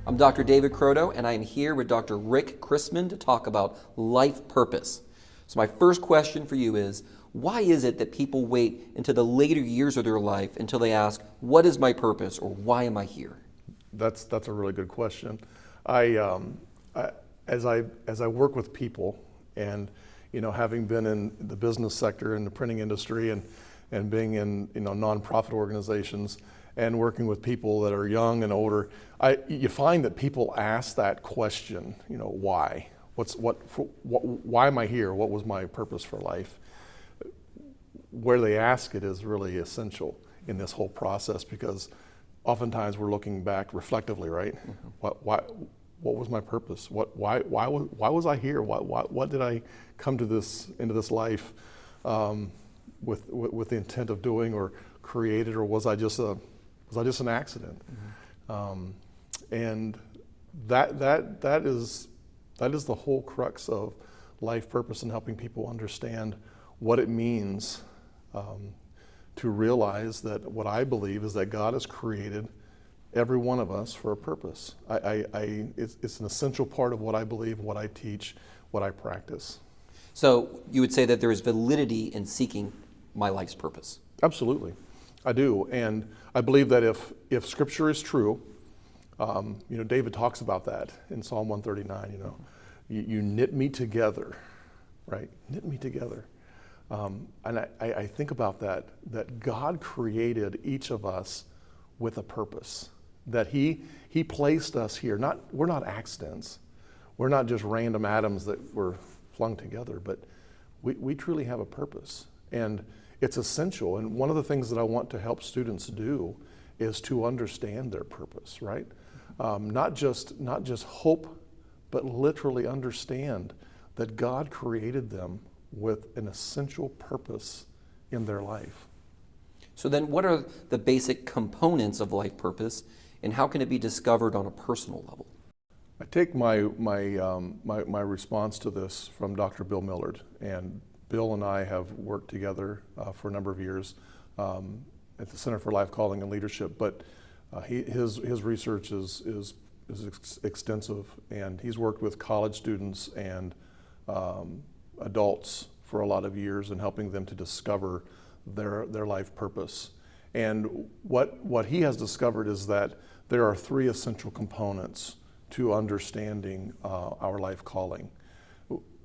I'm Dr. David Croto, and I am here with Dr. Rick Christman to talk about life purpose. So my first question for you is, why is it that people wait into the later years of their life until they ask, what is my purpose, or why am I here? That's a really good question. As I work with people, and having been in the business sector in the printing industry and being in nonprofit organizations and working with people that are young and older, you find that people ask that question, why? Why am I here? What was my purpose for life? Where they ask it is really essential in this whole process, because oftentimes we're looking back reflectively, right? Mm-hmm. What was my purpose? Why was I here? What did I come into this life with the intent of doing or created, or was I just an accident? Mm-hmm. And that is the whole crux of life purpose, and helping people understand what it means to realize that what I believe is that God has created every one of us for a purpose. It's an essential part of what I believe, what I teach, what I practice. So you would say that there is validity in seeking my life's purpose? Absolutely, I do, and I believe that if Scripture is true, David talks about that in Psalm 139. You knit me together, right? Knit me together. And I think about that God created each of us with a purpose, that he placed us here. We're not accidents. We're not just random atoms that were flung together, but we truly have a purpose. And it's essential. And one of the things that I want to help students do is to understand their purpose, right? Not just hope, but literally understand that God created them with an essential purpose in their life. So then what are the basic components of life purpose, and how can it be discovered on a personal level? I take my response to this from Dr. Bill Millard, and Bill and I have worked together for a number of years at the Center for Life Calling and Leadership, but his research is extensive, and he's worked with college students and adults for a lot of years and helping them to discover their life purpose. And what he has discovered is that there are three essential components to understanding our life calling.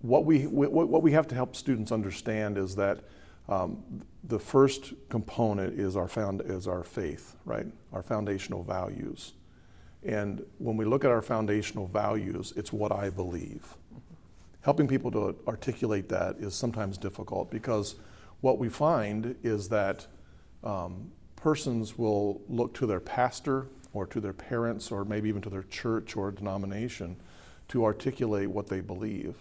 What we have to help students understand is that the first component is our faith, right? Our foundational values. And when we look at our foundational values, it's what I believe. Helping people to articulate that is sometimes difficult, because what we find is that persons will look to their pastor or to their parents or maybe even to their church or denomination to articulate what they believe.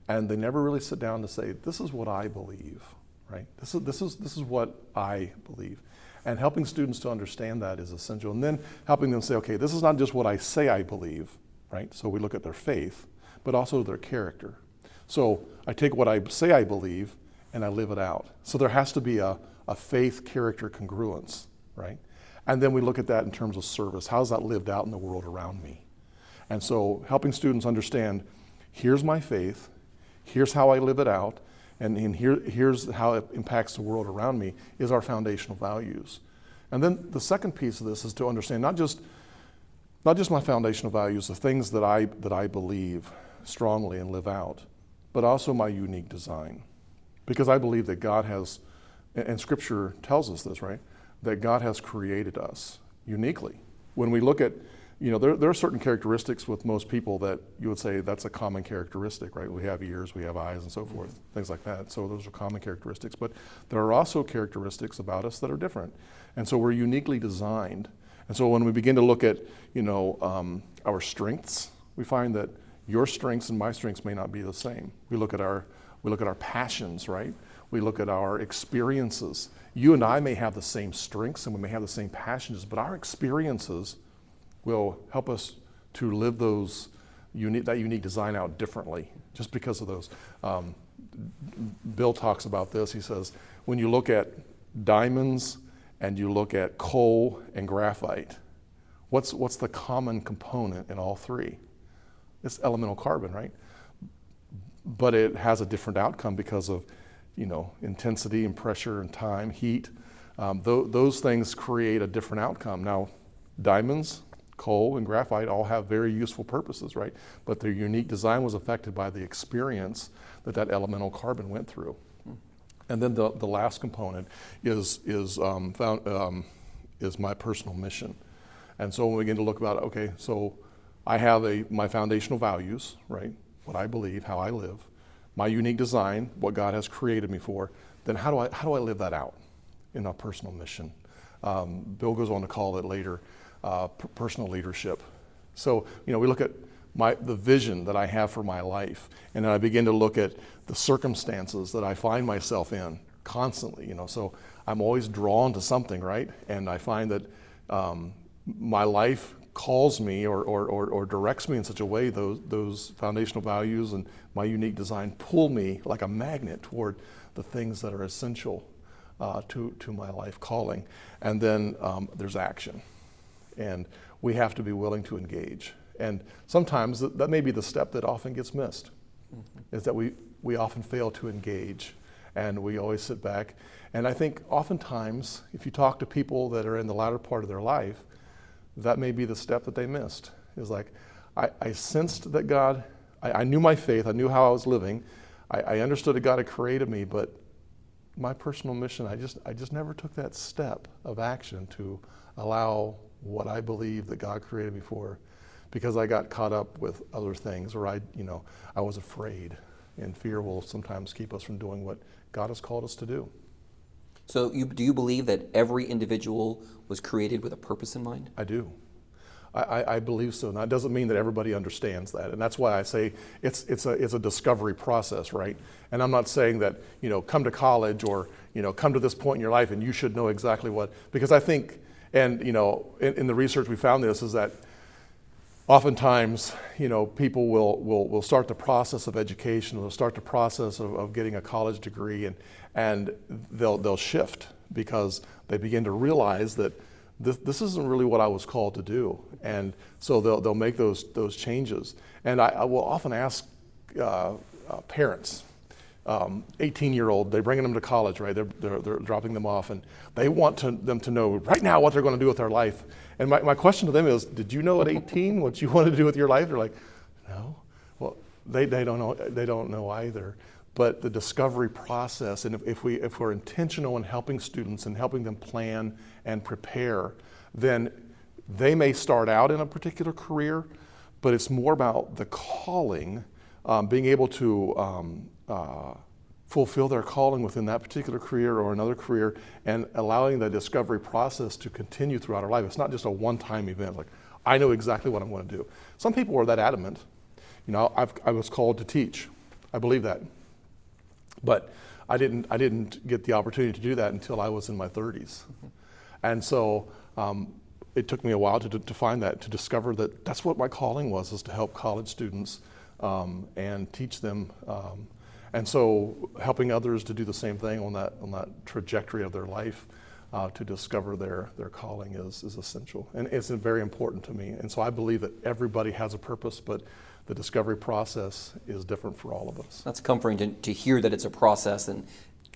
And they never really sit down to say, this is what I believe, right? This is what I believe. And helping students to understand that is essential. And then helping them say, okay, this is not just what I say I believe, right? So we look at their faith, but also their character. So I take what I say I believe and I live it out. So there has to be a faith-character congruence, right? And then we look at that in terms of service. How's that lived out in the world around me? And so helping students understand, here's my faith, here's how I live it out, and here's how it impacts the world around me, is our foundational values. And then the second piece of this is to understand not just my foundational values, the things that I believe strongly and live out, but also my unique design. Because I believe that God has, and Scripture tells us this, right? That God has created us uniquely. When we look at, there are certain characteristics with most people that you would say that's a common characteristic, right? We have ears, we have eyes, and so forth, things like that. So those are common characteristics. But there are also characteristics about us that are different. And so we're uniquely designed. And so when we begin to look at, our strengths, we find that your strengths and my strengths may not be the same. We look at our passions, right? We look at our experiences. You and I may have the same strengths and we may have the same passions, but our experiences will help us to live that unique design out differently, just because of those. Bill talks about this. He says, when you look at diamonds and you look at coal and graphite, What's the common component in all three? It's elemental carbon, right? But it has a different outcome because of, intensity and pressure and time, heat. Those things create a different outcome. Now, diamonds, coal, and graphite all have very useful purposes, right? But their unique design was affected by the experience that elemental carbon went through. And then the last component is my personal mission. And so when we begin to look about, okay, so I have my foundational values, right? What I believe, how I live, my unique design, what God has created me for. Then how do I live that out in a personal mission? Bill goes on to call it later personal leadership. So we look at the vision that I have for my life, and then I begin to look at the circumstances that I find myself in constantly. So I'm always drawn to something, right? And I find that my life calls me or directs me in such a way, those foundational values and my unique design pull me like a magnet toward the things that are essential to my life calling. And then there's action, and we have to be willing to engage. And sometimes that may be the step that often gets missed, is that we often fail to engage, and we always sit back. And I think oftentimes, if you talk to people that are in the latter part of their life, that may be the step that they missed. Is like, I sensed that God, I knew my faith, I knew how I was living, I understood that God had created me, but my personal mission, I just never took that step of action to allow what I believe that God created me for, because I got caught up with other things, or I was afraid, and fear will sometimes keep us from doing what God has called us to do. So do you believe that every individual was created with a purpose in mind? I do. I believe so. Now, it doesn't mean that everybody understands that, and that's why I say it's a discovery process, right? And I'm not saying that come to college or come to this point in your life and you should know exactly what, because I think, and in the research we found this, is that oftentimes people will start the process of education, they'll start the process of getting a college degree, and they'll shift because they begin to realize that this isn't really what I was called to do, and so they'll make those changes. And I will often ask parents, 18-year-old, they're bringing them to college, right? They're dropping them off, and they want them to know right now what they're going to do with their life. And my question to them is, did you know at 18 what you wanted to do with your life? They're like, no. Well, they don't know. They don't know either. But the discovery process, and if we're intentional in helping students and helping them plan and prepare, then they may start out in a particular career, but it's more about the calling, being able to fulfill their calling within that particular career or another career, and allowing the discovery process to continue throughout our life. It's not just a one-time event, like, I know exactly what I'm going to do. Some people are that adamant. I was called to teach. I believe that. But I didn't get the opportunity to do that until I was in my 30s. And so it took me a while to find that, to discover that that's what my calling was, is to help college students and teach them. And so helping others to do the same thing on that trajectory of their life, to discover their calling is essential. And it's very important to me. And so I believe that everybody has a purpose, but the discovery process is different for all of us. That's comforting to hear that it's a process, and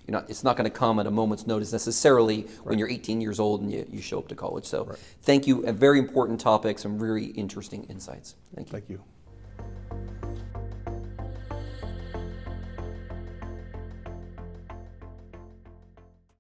it's not going to come at a moment's notice necessarily when you're 18 years old and you show up to college. So thank you. A very important topic, some very interesting insights. Thank you. Thank you.